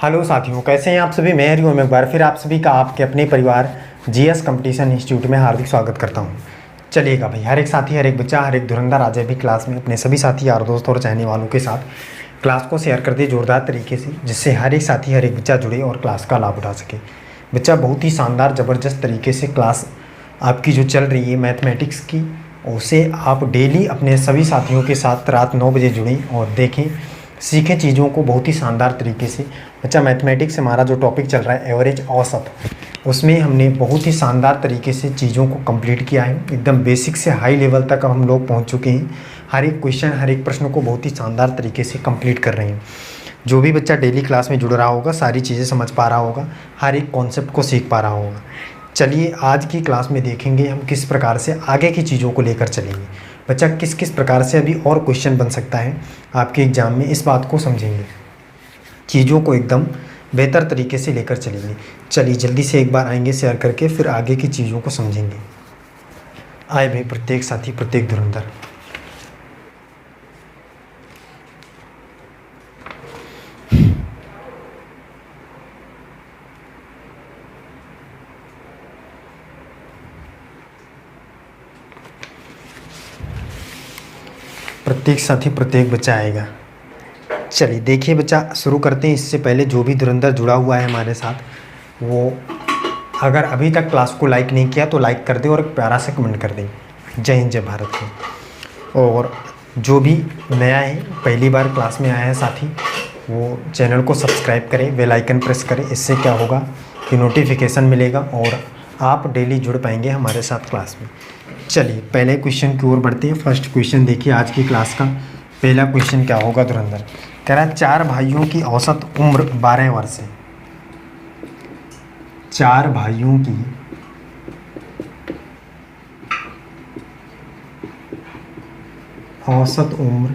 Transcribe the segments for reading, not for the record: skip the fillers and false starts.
Hello साथियों, कैसे हैं आप सभी। मैं हरिओम एक बार फिर आप सभी का आपके अपने परिवार जीएस कंपटीशन इंस्टीट्यूट में हार्दिक स्वागत करता हूं। चलिएगा भाई, हर एक साथी, हर एक बच्चा, हर एक धुरंधर आज भी क्लास में अपने सभी साथी, यार दोस्त और चाहने वालों के साथ क्लास को शेयर कर दे जोरदार तरीके से, जिससे हर एक साथी, हर एक बच्चा जुड़े और क्लास का लाभ उठा सके। बच्चा, बहुत ही शानदार ज़बरदस्त तरीके से क्लास आपकी जो चल रही है मैथमेटिक्स की, उसे आप डेली अपने सभी साथियों के साथ रात 9 बजे जुड़ें और देखें, सीखें चीज़ों को बहुत ही शानदार तरीके से। बच्चा, मैथमेटिक्स हमारा जो टॉपिक चल रहा है एवरेज औसत, उसमें हमने बहुत ही शानदार तरीके से चीज़ों को कंप्लीट किया है। एकदम बेसिक से हाई लेवल तक हम लोग पहुंच चुके हैं। हर एक क्वेश्चन, हर एक प्रश्न को बहुत ही शानदार तरीके से कंप्लीट कर रहे हैं। जो भी बच्चा डेली क्लास में जुड़ रहा होगा, सारी चीज़ें समझ पा रहा होगा, हर एक कॉन्सेप्ट को सीख पा रहा होगा। चलिए, आज की क्लास में देखेंगे हम किस प्रकार से आगे की चीज़ों को लेकर चलेंगे। बच्चा, किस किस प्रकार से अभी और क्वेश्चन बन सकता है आपके एग्ज़ाम में, इस बात को समझेंगे। चीज़ों को एकदम बेहतर तरीके से लेकर चलेंगे। चलिए, जल्दी से एक बार आएंगे शेयर करके, फिर आगे की चीज़ों को समझेंगे। आए भाई प्रत्येक साथी, प्रत्येक धुरंधर। प्रत्येक साथी, प्रत्येक बच्चा आएगा। चलिए देखिए बच्चा, शुरू करते हैं। इससे पहले जो भी धुरंधर जुड़ा हुआ है हमारे साथ, वो अगर अभी तक क्लास को लाइक नहीं किया तो लाइक कर दे और एक प्यारा सा कमेंट कर दें। जय हिंद, जय भारत की। और जो भी नया है, पहली बार क्लास में आया है साथी, वो चैनल को सब्सक्राइब करें, बेल आइकन प्रेस करें। इससे क्या होगा कि नोटिफिकेशन मिलेगा और आप डेली जुड़ पाएंगे हमारे साथ क्लास में। चलिए पहले क्वेश्चन की ओर बढ़ते हैं। फर्स्ट क्वेश्चन देखिए आज की क्लास का। पहला क्वेश्चन क्या होगा धुरंधर? कह रहा है 4 भाइयों की औसत उम्र 12 वर्ष है। 4 भाइयों की औसत उम्र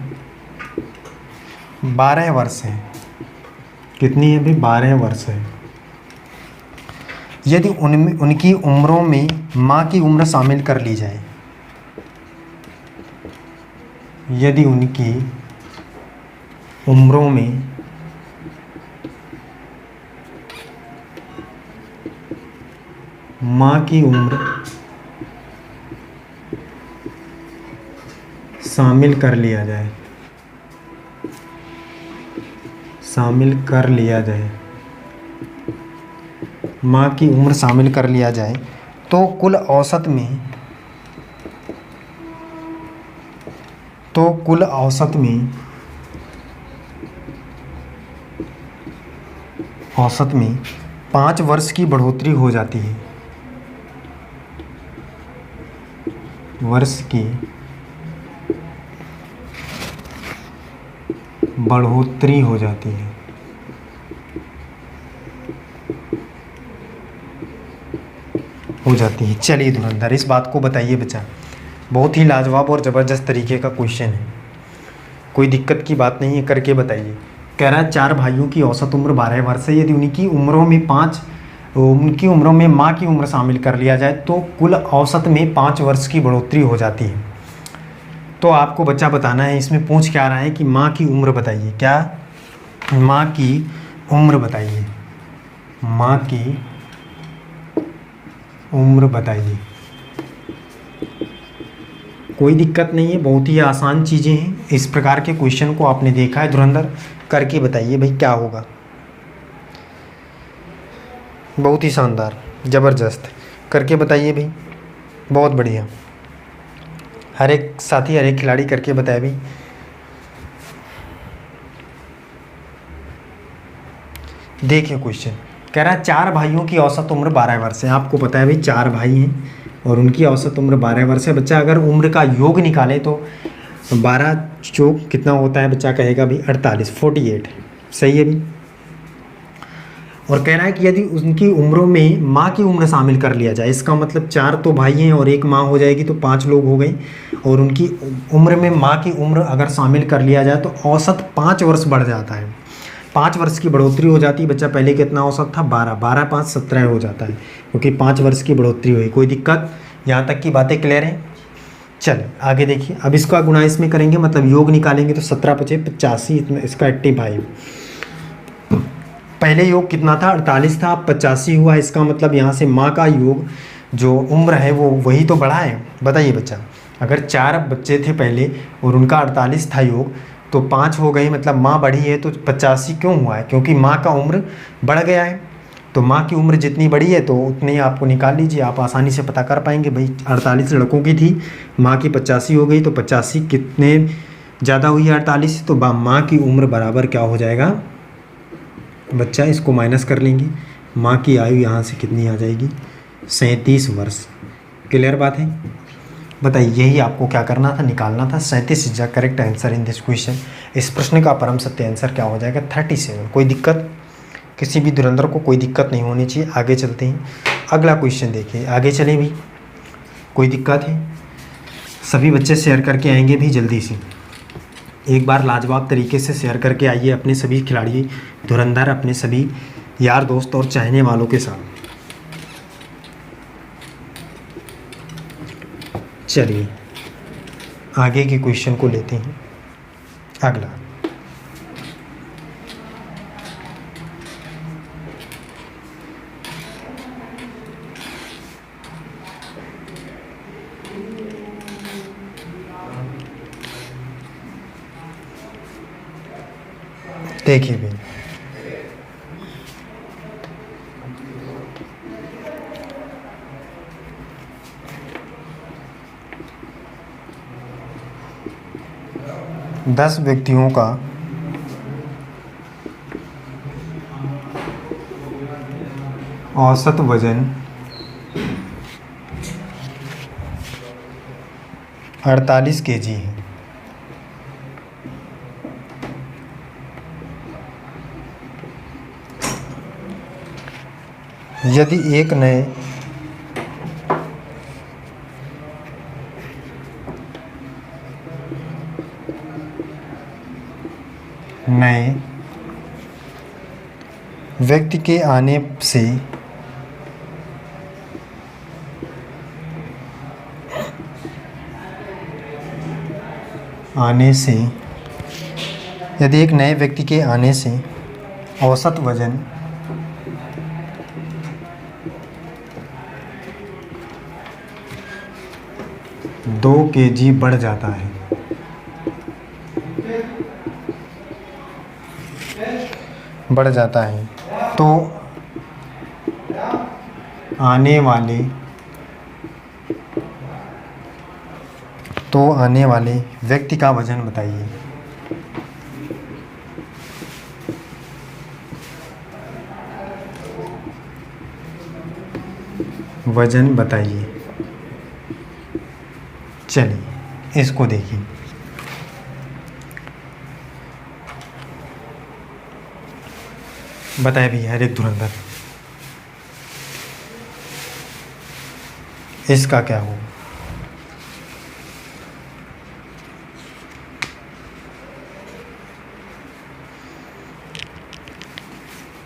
12 वर्ष है। कितनी है भाई? 12 वर्ष है। यदि उनमें उनकी उम्रों में माँ की उम्र शामिल कर ली जाए, यदि उनकी उम्रों में माँ की उम्र शामिल कर लिया जाए, शामिल कर लिया जाए, माँ की उम्र शामिल कर लिया जाए, तो कुल औसत में, कुल औसत में 5 वर्ष की बढ़ोतरी हो जाती है। वर्ष की बढ़ोतरी हो जाती है। चलिए धुरंधर, इस बात को बताइए बच्चा। बहुत ही लाजवाब और ज़बरदस्त तरीके का क्वेश्चन है, कोई दिक्कत की बात नहीं है, करके बताइए। कह रहा है 4 भाइयों की औसत उम्र 12 वर्ष है। यदि उनकी उम्रों में माँ की उम्र शामिल कर लिया जाए तो कुल औसत में 5 वर्ष की बढ़ोतरी हो जाती है। तो आपको बच्चा बताना है, इसमें पूछ क्या रहा है कि माँ की उम्र बताइए। क्या? माँ की उम्र बताइए। माँ की उम्र बताइए। कोई दिक्कत नहीं है, बहुत ही आसान चीज़ें हैं। इस प्रकार के क्वेश्चन को आपने देखा है धुरंधर, करके बताइए भाई क्या होगा। बहुत ही शानदार, ज़बरदस्त, करके बताइए भाई। बहुत बढ़िया, हर एक साथी, हर एक खिलाड़ी करके बताए भाई। देखिए क्वेश्चन कह रहा है 4 भाइयों की औसत उम्र 12 वर्ष है। आपको पता है भाई 4 भाई हैं और उनकी औसत उम्र 12 वर्ष है। बच्चा अगर उम्र का योग निकाले तो 12 चौक कितना होता है? बच्चा कहेगा भाई 48, 48। सही है भाई। और कह रहा है कि यदि उनकी उम्रों में माँ की उम्र शामिल कर लिया जाए, इसका मतलब 4 तो भाई हैं और एक माँ हो जाएगी तो 5 लोग हो गए, और उनकी उम्र में माँ की उम्र अगर शामिल कर लिया जाए तो औसत 5 वर्ष बढ़ जाता है। 5 वर्ष की बढ़ोतरी हो जाती है। बच्चा पहले कितना औसत था? 12, 12 5 17 हो जाता है, क्योंकि 5 वर्ष की बढ़ोतरी हुई। कोई दिक्कत? यहाँ तक की बातें क्लियर हैं? चल आगे देखिए। अब इसका गुणा इसमें करेंगे, मतलब योग निकालेंगे तो 17 × 5 = 85, इसका 85। पहले योग कितना था, 48 था, अब 85 हुआ। इसका मतलब यहाँ से माँ का योग जो उम्र है वो वही तो बढ़ा है। बताइए बच्चा, अगर 4 बच्चे थे पहले और उनका 48 था योग, तो 5 हो गई, मतलब माँ बढ़ी है, तो 85 क्यों हुआ है? क्योंकि माँ का उम्र बढ़ गया है। तो माँ की उम्र जितनी बड़ी है तो उतनी आपको निकाल लीजिए, आप आसानी से पता कर पाएंगे। भाई 48 लड़कों की थी, माँ की 85 हो गई, तो 85 कितने ज़्यादा हुई है 48 से, तो माँ की उम्र बराबर क्या हो जाएगा बच्चा, इसको माइनस कर लेंगे। माँ की आयु यहाँ से कितनी आ जाएगी, 37 वर्ष। क्लियर बात है? बताइए, यही आपको क्या करना था, निकालना था। 37 is the correct answer in this question. इस प्रश्न का परम सत्य आंसर क्या हो जाएगा, 37। कोई दिक्कत, किसी भी धुरंधर को कोई दिक्कत नहीं होनी चाहिए। आगे चलते हैं, अगला क्वेश्चन देखिए। आगे चलें भी, कोई दिक्कत है? सभी बच्चे शेयर करके आएंगे भी जल्दी से, एक बार लाजवाब तरीके से शेयर करके आइए अपने सभी खिलाड़ी धुरंधर, अपने सभी यार दोस्त और चाहने वालों के साथ। चलिए आगे के क्वेश्चन को लेते हैं। अगला, देखिए भी, दस व्यक्तियों का औसत वजन 48 केजी है। यदि एक नए व्यक्ति के आने से यदि एक नए व्यक्ति के आने से औसत वजन 2 केजी बढ़ जाता है, तो आने वाले व्यक्ति का वजन बताइए। वजन बताइए। चलिए इसको देखिए। बताए भैया हर एक धुरंधर, इसका क्या हो?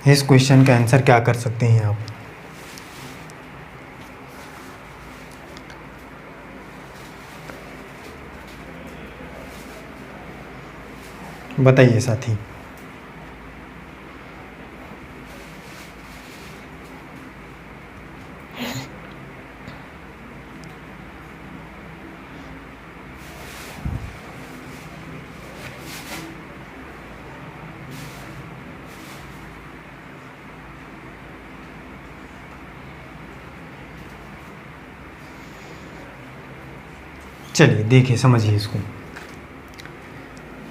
इस क्वेश्चन का आंसर क्या कर सकते हैं आप? बताइए साथी। चलिए देखिए, समझिए इसको।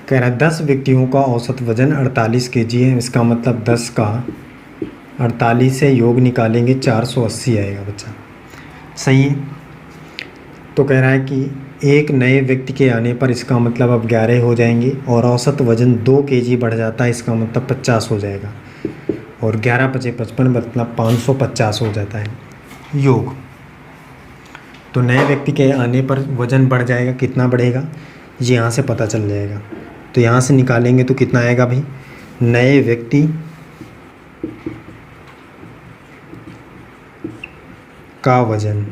कह रहा है 10 व्यक्तियों का औसत वजन 48 केजी है। इसका मतलब 10 का 48 से योग निकालेंगे 480 आएगा बच्चा, सही है। तो कह रहा है कि एक नए व्यक्ति के आने पर, इसका मतलब अब 11 हो जाएंगे, और औसत वजन 2 केजी बढ़ जाता है, इसका मतलब 50 हो जाएगा, और 11 × 5 = 55, मतलब 550 हो जाता है योग। तो नए व्यक्ति के आने पर वज़न बढ़ जाएगा, कितना बढ़ेगा ये यहाँ से पता चल जाएगा। तो यहाँ से निकालेंगे तो कितना आएगा भाई, नए व्यक्ति का वज़न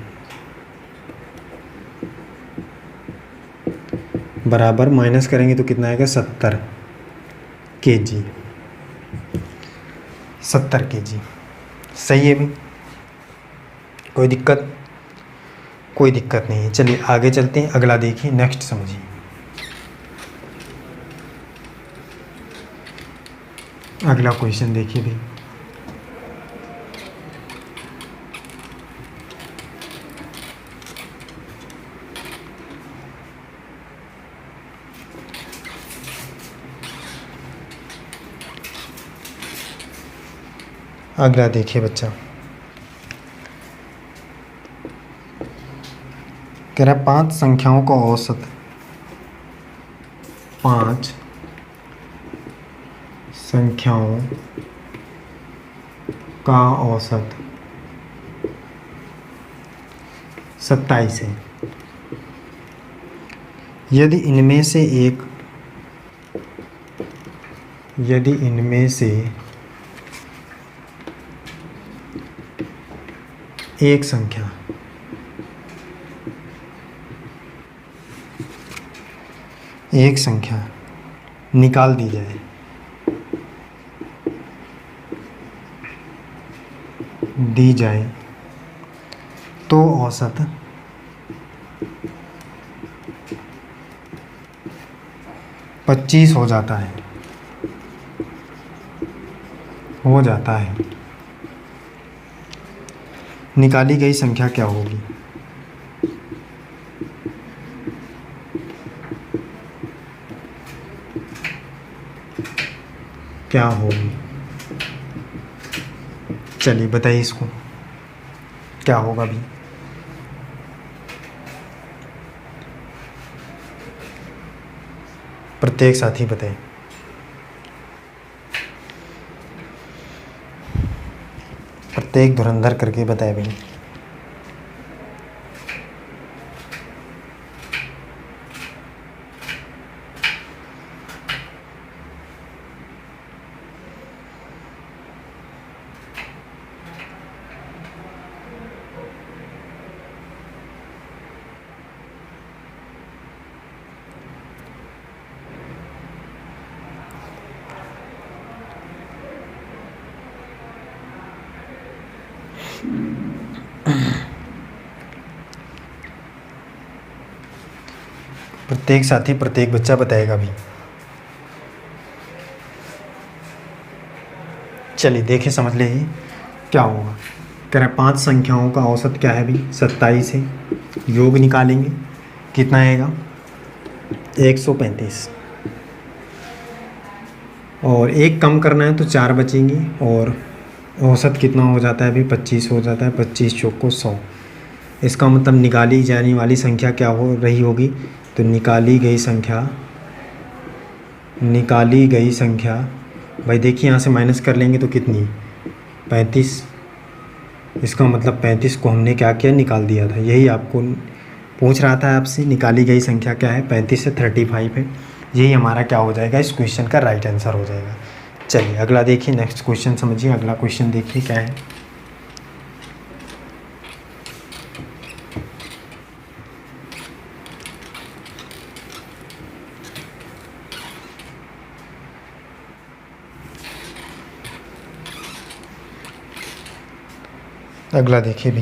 बराबर, माइनस करेंगे तो कितना आएगा, 70 केजी। 70 kg। सही है भी, कोई दिक्कत? कोई दिक्कत नहीं है। चलिए आगे चलते हैं, अगला देखिए, नेक्स्ट समझिए। अगला क्वेश्चन देखिए भी, अगला देखिए बच्चा, कह रहा है 5 संख्याओं का औसत, 5 संख्याओं का औसत 27 है। यदि इनमें से एक संख्या निकाल दी जाए तो औसत 25 हो जाता है। निकाली गई संख्या क्या होगी? क्या होगी? चलिए बताइए इसको, क्या होगा भी? प्रत्येक साथी बताए। प्रत्येक धुरंधर करके बताए भाई। प्रत्येक साथी, प्रत्येक बच्चा बताएगा भी। चलिए देखें, समझ ले क्या होगा। कह रहा है 5 संख्याओं का औसत क्या है भी? 27 है। योग निकालेंगे, कितना आएगा? 135। और एक कम करना है तो 4 बचेंगे, और औसत कितना हो जाता है अभी? 25 हो जाता है। 25 चौको 100। इसका मतलब निकाली जाने वाली संख्या क्या हो रही होगी? तो निकाली गई संख्या भाई देखिए, यहाँ से माइनस कर लेंगे तो कितनी? 35। इसका मतलब 35 को हमने क्या किया? निकाल दिया था। यही आपको पूछ रहा था आपसे, निकाली गई संख्या क्या है? 35 से 35 है। यही हमारा क्या हो जाएगा? इस क्वेश्चन का राइट आंसर हो जाएगा। चलिए अगला देखिए, नेक्स्ट क्वेश्चन समझिए। अगला क्वेश्चन देखिए क्या है। अगला देखिए भी,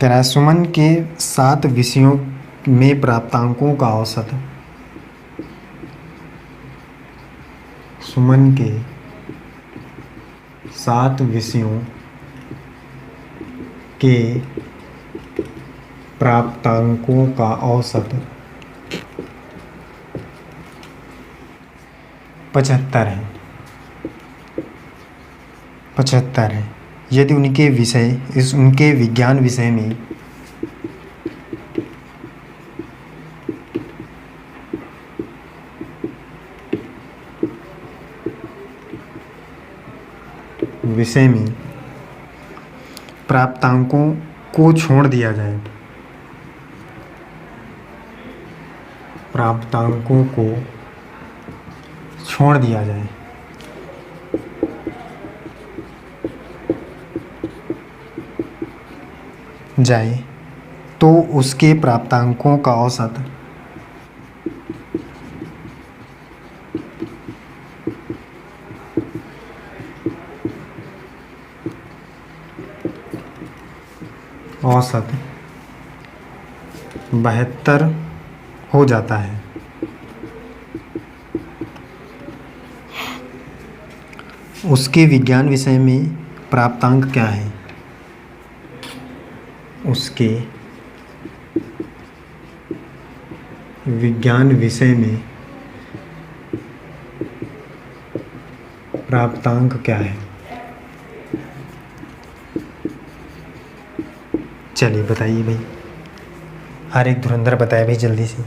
तेरा सुमन के 7 विषयों में प्राप्तांकों का औसत, सुमन के 7 विषयों के प्राप्तांकों का औसत 75 है। 75 है। यदि उनके विज्ञान विषय में प्राप्तांकों को छोड़ दिया जाए, प्राप्तांकों को छोड़ दिया जाए तो उसके प्राप्तांकों का औसत औसत 72 हो जाता है। उसके विज्ञान विषय में प्राप्तांक क्या है? उसके विज्ञान विषय में प्राप्तांक क्या है? चलिए बताइए भाई, हर एक धुरंधर बताए भाई जल्दी से।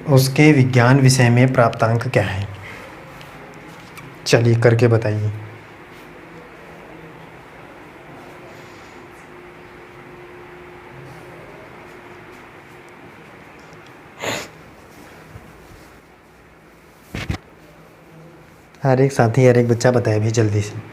उसके विज्ञान विषय में प्राप्तांक क्या है? चलिए करके बताइए। हर एक साथी, हर एक बच्चा बताए भी जल्दी से।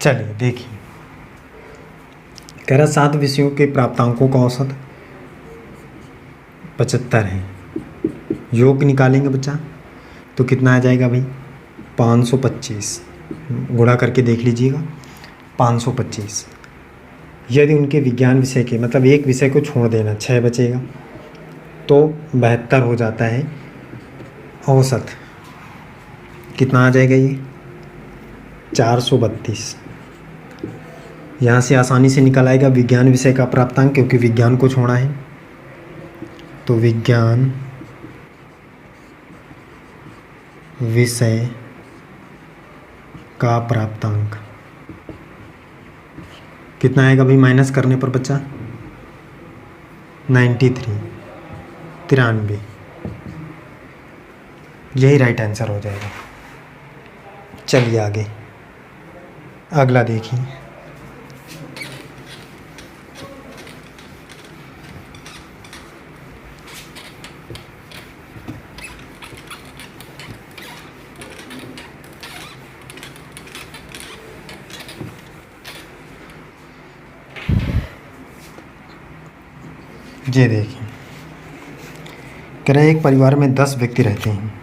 चलिए देखिए, कह रहा 7 विषयों के प्राप्तांकों का औसत 75 है। योग निकालेंगे बच्चा तो कितना आ जाएगा भाई? 525। गुणा करके देख लीजिएगा, 525। यदि उनके विज्ञान विषय के, मतलब एक विषय को छोड़ देना, 6 बचेगा, तो 72 हो जाता है औसत। कितना आ जाएगा ये? 432। यहाँ से आसानी से निकल आएगा विज्ञान विषय का प्राप्तांक, क्योंकि विज्ञान को छोड़ा है। तो विज्ञान विषय का प्राप्तांक कितना आएगा भाई माइनस करने पर बच्चा? 93, 93। यही राइट आंसर हो जाएगा। चलिए आगे, अगला देखिए। ये देखिए, कह रहे एक परिवार में 10 व्यक्ति रहते हैं।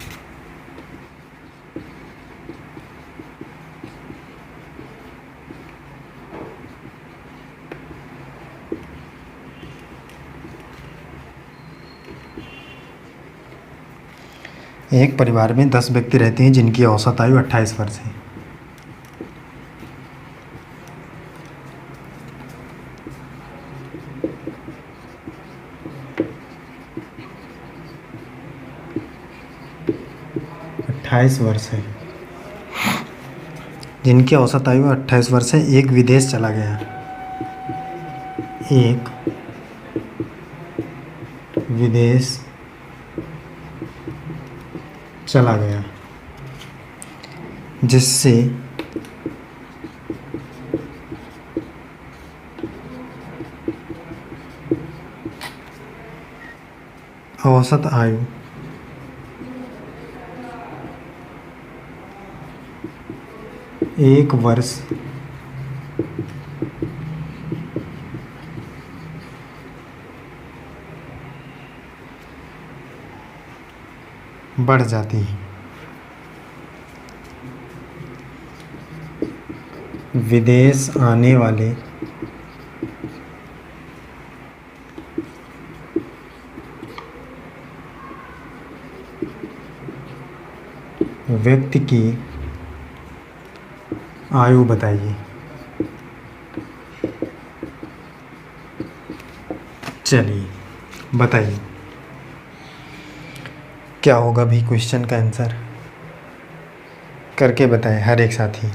एक परिवार में 10 व्यक्ति रहते हैं जिनकी औसत आयु 28 वर्ष है। वर्ष है, जिनकी औसत आयु 28 वर्ष है। एक विदेश चला गया, एक विदेश चला गया, जिससे औसत आयु 1 वर्ष बढ़ जाती है। विदेश आने वाले व्यक्ति की आयु बताइए। चलिए बताइए क्या होगा भी क्वेश्चन का आंसर, करके बताएं हर एक साथी।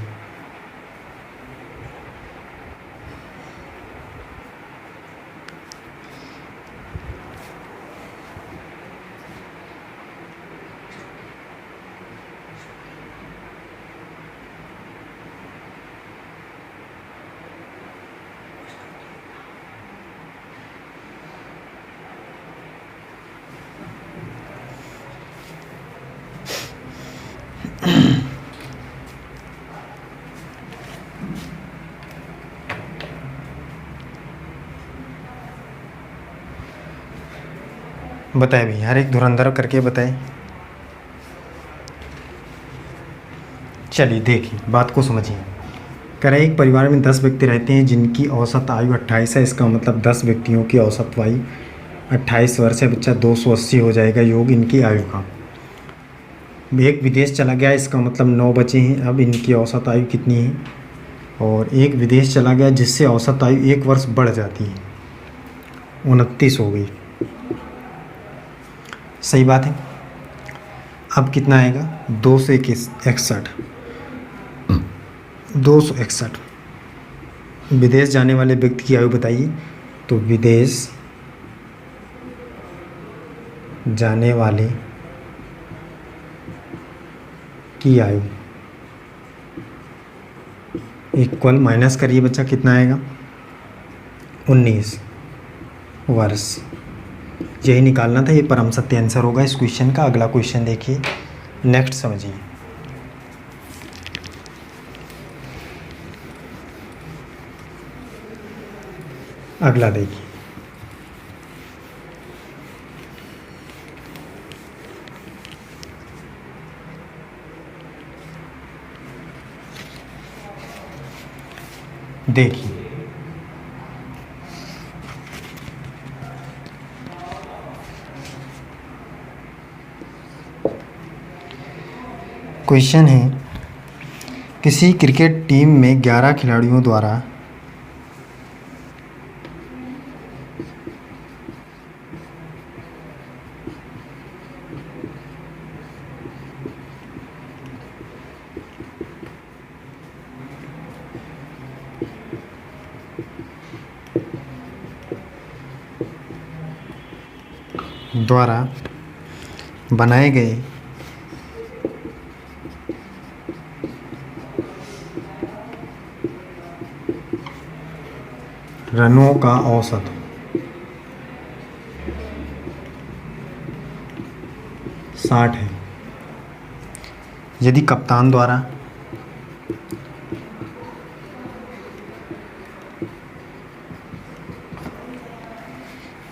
बताए भैया, हर एक धुरंधर करके बताए। चलिए देखिए, बात को समझिए। कह रहे एक परिवार में 10 व्यक्ति रहते हैं जिनकी औसत आयु 28 है। इसका मतलब 10 व्यक्तियों की औसत आयु 28 वर्ष है। बच्चा 280 हो जाएगा योग इनकी आयु का। एक विदेश चला गया, इसका मतलब 9 बचे हैं। अब इनकी औसत आयु कितनी है? और एक विदेश चला गया जिससे औसत आयु 1 वर्ष बढ़ जाती है, 29 हो गई। सही बात है। अब कितना आएगा? 261, 261। विदेश जाने वाले व्यक्ति की आयु बताइए। तो विदेश जाने वाले की आयु इक्वल, माइनस करिए बच्चा, कितना आएगा? 19 वर्ष। यही निकालना था, ये परम सत्य आंसर होगा इस क्वेश्चन का। अगला क्वेश्चन देखिए, नेक्स्ट समझिए। अगला देखिए, देखिए क्वेश्चन है, किसी क्रिकेट टीम में 11 खिलाड़ियों द्वारा बनाए गए रनों का औसत 60 है। यदि कप्तान द्वारा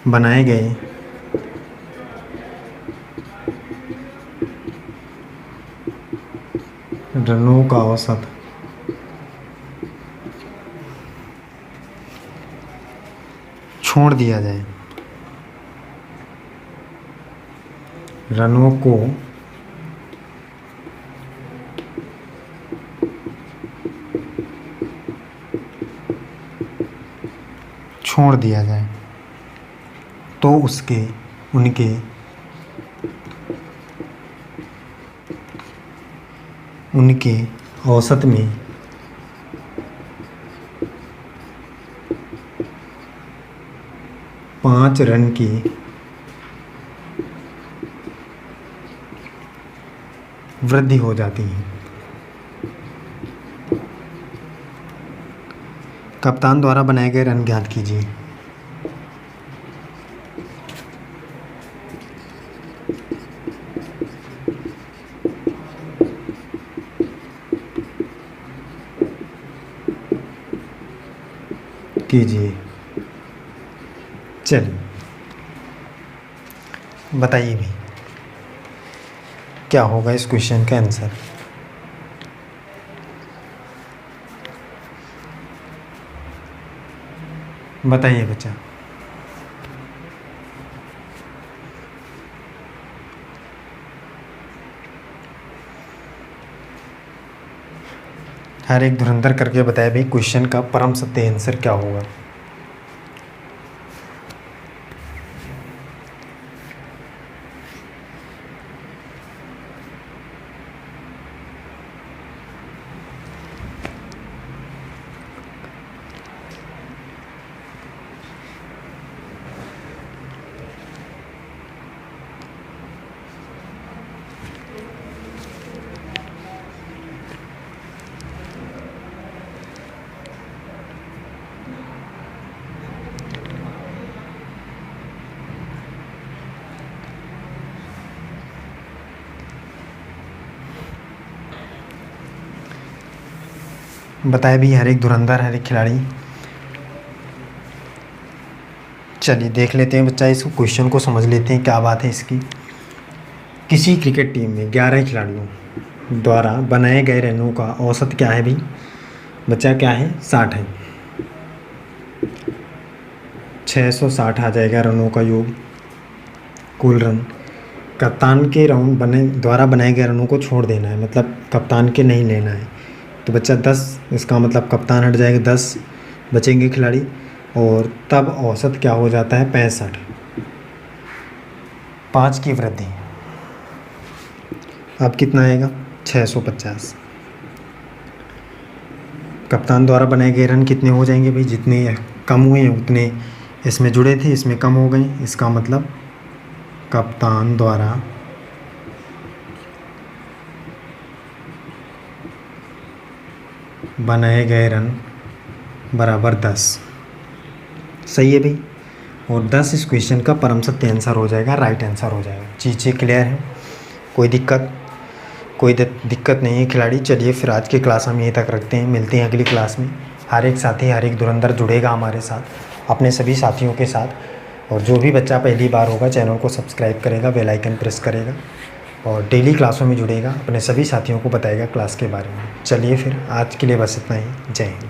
बनाए गए रनों का औसत छोड़ दिया जाए, रनों को छोड़ दिया जाए, तो उनके औसत में पाँच रन की वृद्धि हो जाती है। कप्तान द्वारा बनाए गए रन ज्ञात कीजिए। कीजिए। चलिए बताइए भी क्या होगा इस क्वेश्चन का आंसर। बताइए बच्चा। हर एक धुरंधर करके बताया भाई क्वेश्चन का परम सत्य आंसर क्या होगा। बताए भी हर एक धुरंधर, हर एक खिलाड़ी चलिए देख लेते हैं बच्चा, इस क्वेश्चन को समझ लेते हैं क्या बात है इसकी। किसी क्रिकेट टीम में 11 खिलाड़ियों द्वारा बनाए गए रनों का औसत क्या है भाई बच्चा, क्या है 60 है। 660 आ जाएगा रनों का योग, कुल रन। कप्तान के द्वारा बनाए गए रनों को छोड़ देना है, मतलब कप्तान के नहीं लेना है। तो बच्चा 10, इसका मतलब कप्तान हट जाएगा, 10 बचेंगे खिलाड़ी, और तब औसत क्या हो जाता है 65। 5 की वृद्धि, अब कितना आएगा 650। कप्तान द्वारा बनाए गए रन कितने हो जाएंगे भाई, जितने कम हुए हैं उतने इसमें जुड़े थे, इसमें कम हो गए। इसका मतलब कप्तान द्वारा बनाए गए रन बराबर 10। सही है भाई। और 10 इस क्वेश्चन का परम सत्य आंसर हो जाएगा, राइट आंसर हो जाएगा। चीज़ें क्लियर हैं, कोई दिक्कत नहीं है खिलाड़ी। चलिए फिर आज की क्लास हम यहीं तक रखते हैं, मिलते हैं अगली क्लास में। हर एक साथी, हर एक धुरंधर जुड़ेगा हमारे साथ, अपने सभी साथियों के साथ। और जो भी बच्चा पहली बार होगा चैनल को सब्सक्राइब करेगा, बेल आइकन प्रेस करेगा और डेली क्लासों में जुड़ेगा, अपने सभी साथियों को बताएगा क्लास के बारे में। चलिए फिर आज के लिए बस इतना ही। जय हिंद।